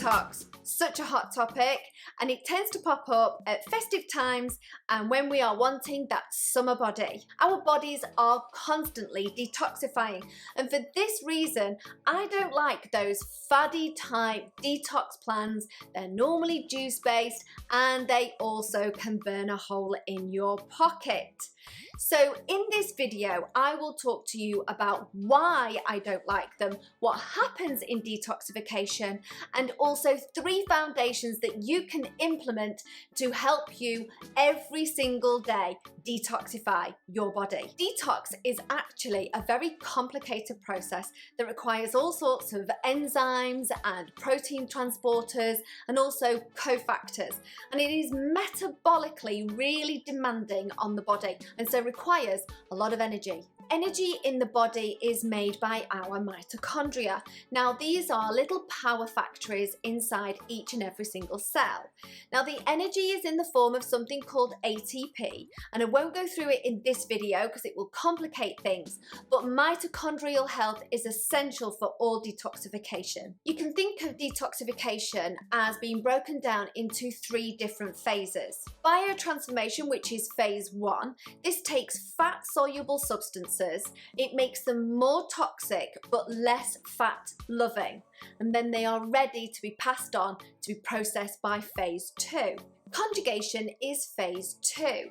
Detox, such a hot topic, and it tends to pop up at festive times and when we are wanting that summer body. Our bodies are constantly detoxifying, and for this reason I don't like those faddy type detox plans. They're normally juice based and they also can burn a hole in your pocket. So in this video I will talk to you about why I don't like them, what happens in detoxification, and also 3 foundations that you can implement to help you every single day detoxify your body. Detox is actually a very complicated process that requires all sorts of enzymes and protein transporters and also cofactors, and it is metabolically really demanding on the body and so requires a lot of energy. Energy in the body is made by our mitochondria. Now these are little power factories inside each and every single cell. Now the energy is in the form of something called ATP, and I won't go through it in this video because it will complicate things, but mitochondrial health is essential for all detoxification. You can think of detoxification as being broken down into 3 different phases. Biotransformation, which is phase 1, this takes fat-soluble substances. It makes them more toxic but less fat loving, and then they are ready to be passed on to be processed by phase 2. Conjugation is phase 2.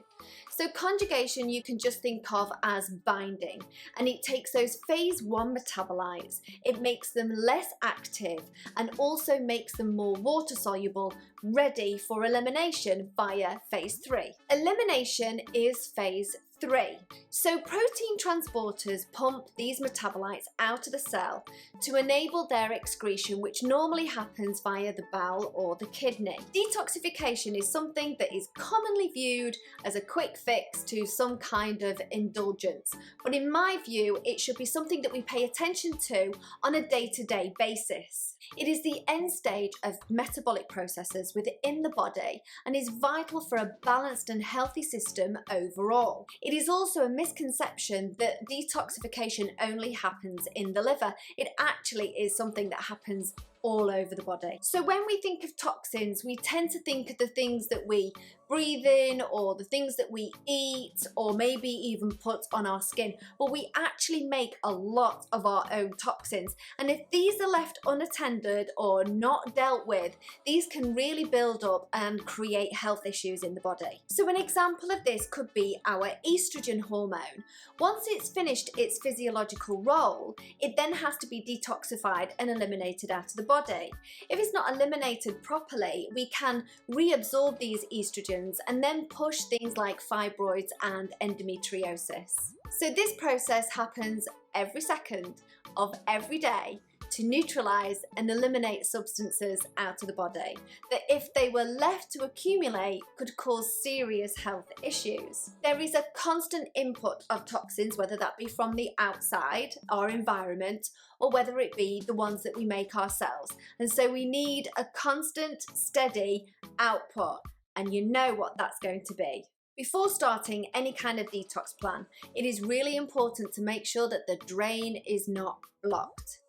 So conjugation you can just think of as binding, and it takes those phase 1 metabolites, it makes them less active and also makes them more water soluble, ready for elimination via phase 3. Elimination is phase 3. So protein transporters pump these metabolites out of the cell to enable their excretion, which normally happens via the bowel or the kidney. Detoxification is something that is commonly viewed as a quick fix to some kind of indulgence, but in my view it should be something that we pay attention to on a day-to-day basis. It is the end stage of metabolic processes within the body and is vital for a balanced and healthy system overall. It is also a misconception that detoxification only happens in the liver. It actually is something that happens all over the body. So when we think of toxins, we tend to think of the things that we breathe in or the things that we eat or maybe even put on our skin, but we actually make a lot of our own toxins, and if these are left unattended or not dealt with, these can really build up and create health issues in the body. So an example of this could be our estrogen hormone. Once it's finished its physiological role, it then has to be detoxified and eliminated out of the body. If it's not eliminated properly, we can reabsorb these estrogens and then push things like fibroids and endometriosis. So this process happens every second of every day to neutralize and eliminate substances out of the body that, if they were left to accumulate, could cause serious health issues. There is a constant input of toxins, whether that be from the outside, our environment, or whether it be the ones that we make ourselves, and so we need a constant, steady output, and you know what that's going to be. Before starting any kind of detox plan, it is really important to make sure that the drain is not blocked.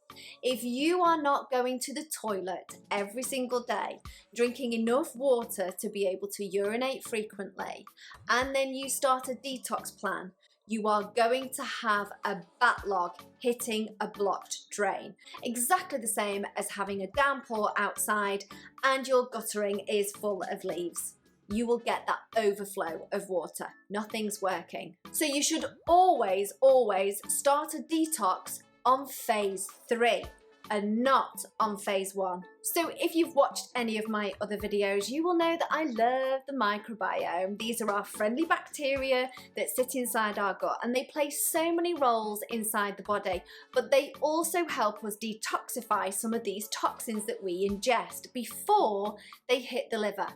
If you are not going to the toilet every single day, drinking enough water to be able to urinate frequently, and then you start a detox plan, you are going to have a backlog hitting a blocked drain. Exactly the same as having a downpour outside and your guttering is full of leaves. You will get that overflow of water. Nothing's working. So you should always start a detox on phase 3 and not on phase 1. So if you've watched any of my other videos, you will know that I love the microbiome. These are our friendly bacteria that sit inside our gut, and they play so many roles inside the body, but they also help us detoxify some of these toxins that we ingest before they hit the liver.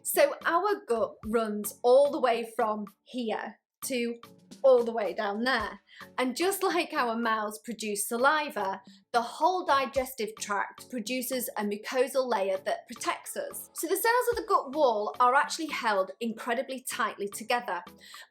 So our gut runs all the way from here to all the way down there. And just like our mouths produce saliva, the whole digestive tract produces a mucosal layer that protects us. So the cells of the gut wall are actually held incredibly tightly together.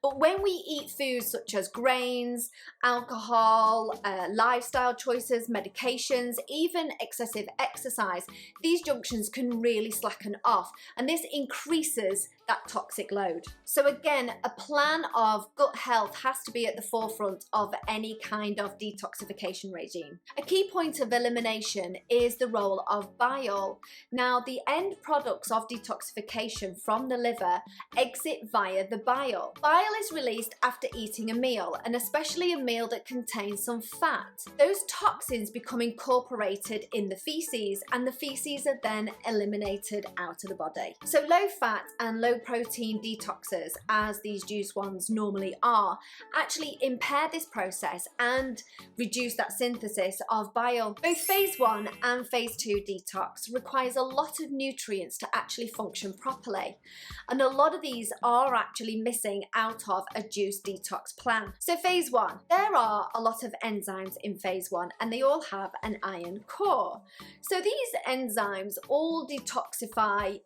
But when we eat foods such as grains, alcohol, lifestyle choices, medications, even excessive exercise, these junctions can really slacken off, and this increases that toxic load. So again, a plan of gut health has to be at the forefront of any kind of detoxification regime. A key point of elimination is the role of bile. Now, the end products of detoxification from the liver exit via the bile. Bile is released after eating a meal, and especially a meal that contains some fat. Those toxins become incorporated in the feces, and the feces are then eliminated out of the body. So low fat and low protein detoxes, as these juice ones normally are, actually impair this process and reduce that synthesis of bile. Both phase 1 and phase 2 detox requires a lot of nutrients to actually function properly, and a lot of these are actually missing out of a juice detox plan. So phase 1, there are a lot of enzymes in phase 1, and they all have an iron core. So these enzymes all detoxify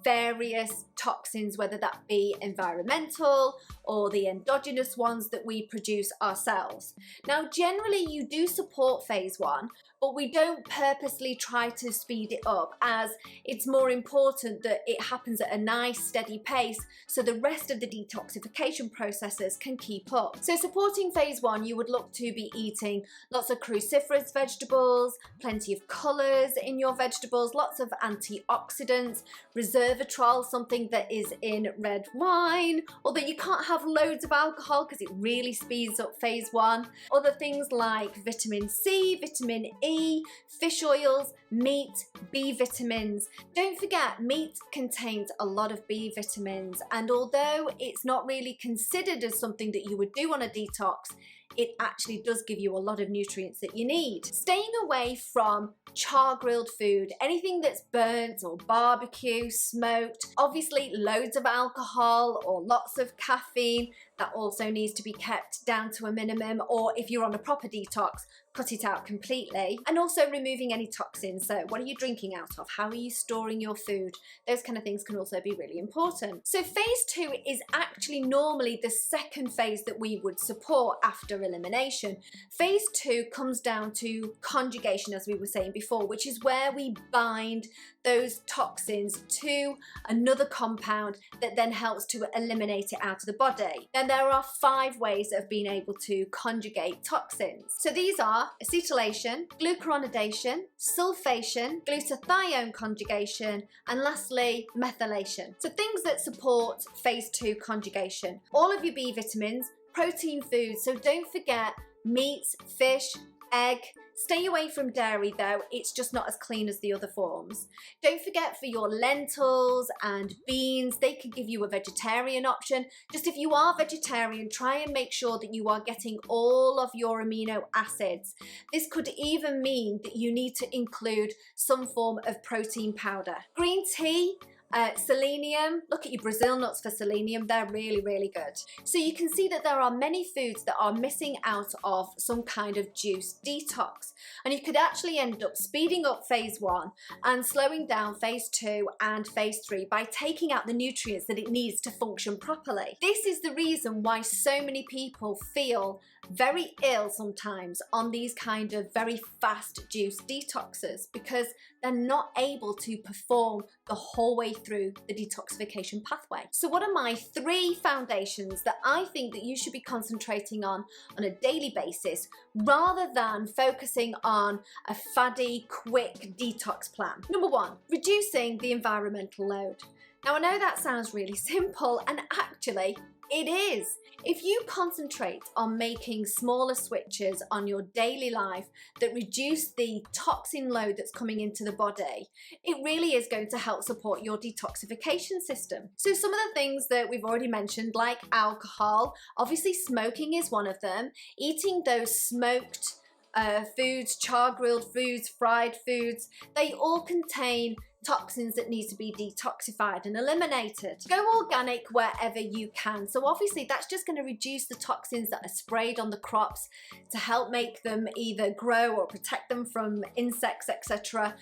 various toxins, whether that be environmental or the endogenous ones that we produce ourselves. Now, generally you do support phase 1, but we don't purposely try to speed it up, as it's more important that it happens at a nice steady pace so the rest of the detoxification processes can keep up. So supporting phase 1, you would look to be eating lots of cruciferous vegetables, plenty of colours in your vegetables, lots of antioxidants, resveratrol, something that is in red wine, although you can't have loads of alcohol because it really speeds up phase 1. Other things like vitamin C, vitamin E, fish oils, meat, B vitamins. Don't forget, meat contains a lot of B vitamins, and although it's not really considered as something that you would do on a detox, it actually does give you a lot of nutrients that you need. Staying away from char-grilled food, anything that's burnt or barbecue, smoked, obviously loads of alcohol or lots of caffeine, that also needs to be kept down to a minimum, or if you're on a proper detox, cut it out completely. And also removing any toxins. So what are you drinking out of? How are you storing your food? Those kind of things can also be really important. So phase 2 is actually normally the second phase that we would support after elimination. Phase 2 comes down to conjugation, as we were saying before, which is where we bind those toxins to another compound that then helps to eliminate it out of the body. Then there are 5 ways of being able to conjugate toxins. So these are acetylation, glucuronidation, sulfation, glutathione conjugation, and lastly, methylation. So things that support phase 2 conjugation. All of your B vitamins, protein foods, so don't forget meat, fish, egg. Stay away from dairy though, it's just not as clean as the other forms. Don't forget for your lentils and beans, they could give you a vegetarian option. Just if you are vegetarian, try and make sure that you are getting all of your amino acids. This could even mean that you need to include some form of protein powder. Green tea, selenium, look at your Brazil nuts for selenium, they're really, really good. So you can see that there are many foods that are missing out of some kind of juice detox, and you could actually end up speeding up phase 1 and slowing down phase 2 and phase 3 by taking out the nutrients that it needs to function properly. This is the reason why so many people feel very ill sometimes on these kind of very fast juice detoxes, because they're not able to perform the whole way through the detoxification pathway. So what are my 3 foundations that I think that you should be concentrating on a daily basis, rather than focusing on a faddy, quick detox plan? Number 1, reducing the environmental load. Now I know that sounds really simple, and actually it is. If you concentrate on making smaller switches on your daily life that reduce the toxin load that's coming into the body, it really is going to help support your detoxification system. So some of the things that we've already mentioned, like alcohol, obviously smoking is one of them. Eating those smoked foods, char-grilled foods, fried foods, they all contain toxins that need to be detoxified and eliminated. Go organic wherever you can. So obviously that's just going to reduce the toxins that are sprayed on the crops to help make them either grow or protect them from insects, etc.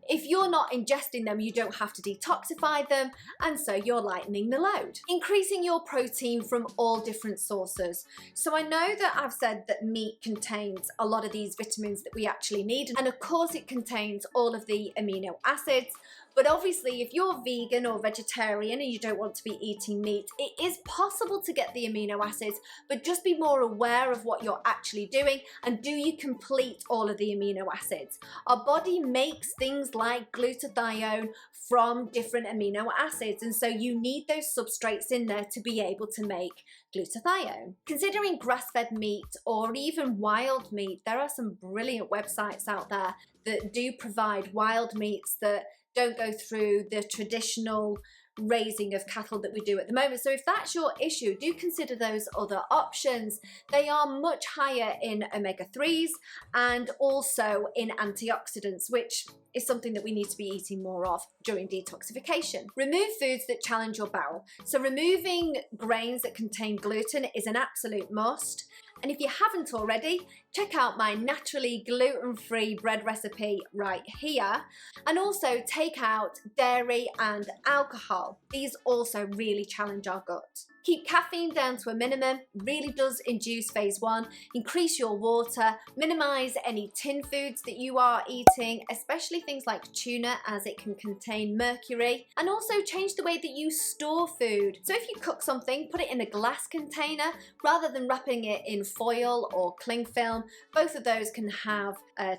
If you're not ingesting them, you don't have to detoxify them, and so you're lightening the load. Increasing your protein from all different sources. So I know that I've said that meat contains a lot of these vitamins that we actually need, and of course it contains all of the amino acids. But obviously, if you're vegan or vegetarian and you don't want to be eating meat, it is possible to get the amino acids, but just be more aware of what you're actually doing, and do you complete all of the amino acids? Our body makes things like glutathione from different amino acids, and so you need those substrates in there to be able to make glutathione. Considering grass-fed meat or even wild meat, there are some brilliant websites out there that do provide wild meats that don't go through the traditional raising of cattle that we do at the moment. So if that's your issue, do consider those other options. They are much higher in omega-3s and also in antioxidants, which is something that we need to be eating more of during detoxification. Remove foods that challenge your bowel. So removing grains that contain gluten is an absolute must. And if you haven't already, check out my naturally gluten-free bread recipe right here. And also take out dairy and alcohol. These also really challenge our gut. Keep caffeine down to a minimum, really does induce phase 1. Increase your water, minimize any tin foods that you are eating, especially things like tuna, as it can contain mercury. And also change the way that you store food. So if you cook something, put it in a glass container rather than wrapping it in foil or cling film. Both of those can have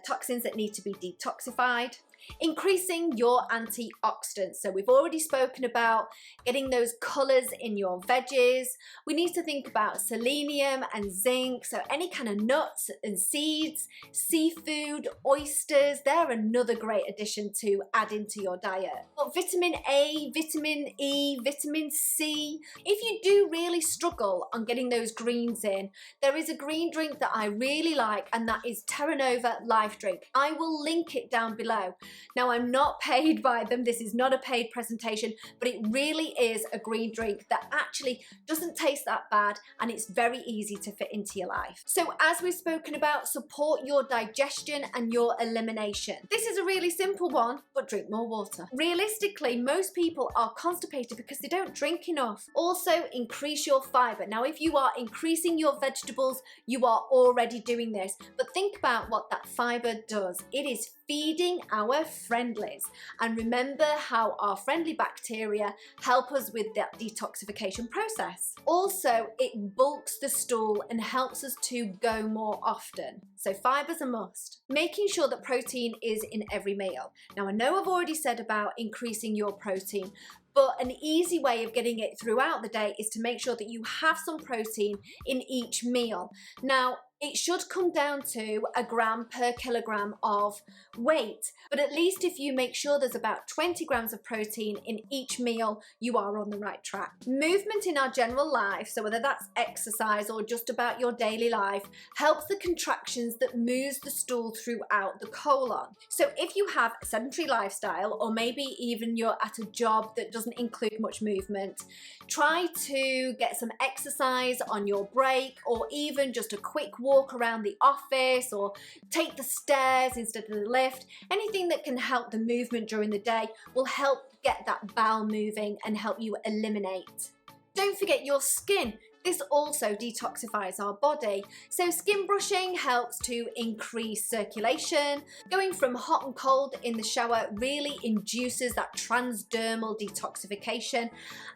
toxins that need to be detoxified. Increasing your antioxidants. So we've already spoken about getting those colours in your veggies. We need to think about selenium and zinc, so any kind of nuts and seeds, seafood, oysters, they're another great addition to add into your diet. But vitamin A, vitamin E, vitamin C. If you do really struggle on getting those greens in, there is a green drink that I really like, and that is Terra Nova Life Drink. I will link it down below. Now, I'm not paid by them, this is not a paid presentation, but it really is a green drink that actually doesn't taste that bad, and it's very easy to fit into your life. So as we've spoken about, support your digestion and your elimination. This is a really simple one, but drink more water. Realistically, most people are constipated because they don't drink enough. Also, increase your fiber. Now, if you are increasing your vegetables, you are already doing this, but think about what that fiber does. It is feeding our friendlies, and remember how our friendly bacteria help us with that detoxification process. Also, it bulks the stool and helps us to go more often. So fiber's a must. Making sure that protein is in every meal. Now, I know I've already said about increasing your protein, but an easy way of getting it throughout the day is to make sure that you have some protein in each meal. Now, it should come down to 1 gram per kilogram of weight, but at least if you make sure there's about 20 grams of protein in each meal, you are on the right track. Movement in our general life, so whether that's exercise or just about your daily life, helps the contractions that moves the stool throughout the colon. So if you have a sedentary lifestyle, or maybe even you're at a job that doesn't include much movement, try to get some exercise on your break, or even just a quick walk around the office, or take the stairs instead of the lift. Anything that can help the movement during the day will help get that bowel moving and help you eliminate. Don't forget your skin. This also detoxifies our body. So skin brushing helps to increase circulation. Going from hot and cold in the shower really induces that transdermal detoxification.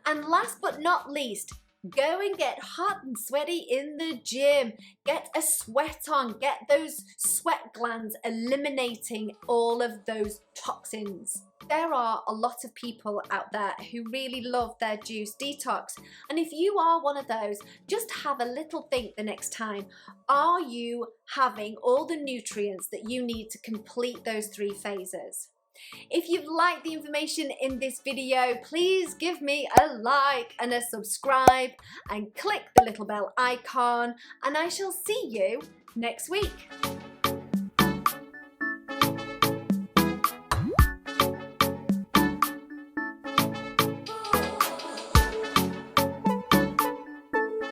And last but not least, go and get hot and sweaty in the gym. Get a sweat on, get those sweat glands eliminating all of those toxins. There are a lot of people out there who really love their juice detox, and if you are one of those, just have a little think the next time. Are you having all the nutrients that you need to complete those 3 phases? If you've liked the information in this video, please give me a like and a subscribe, and click the little bell icon, and I shall see you next week.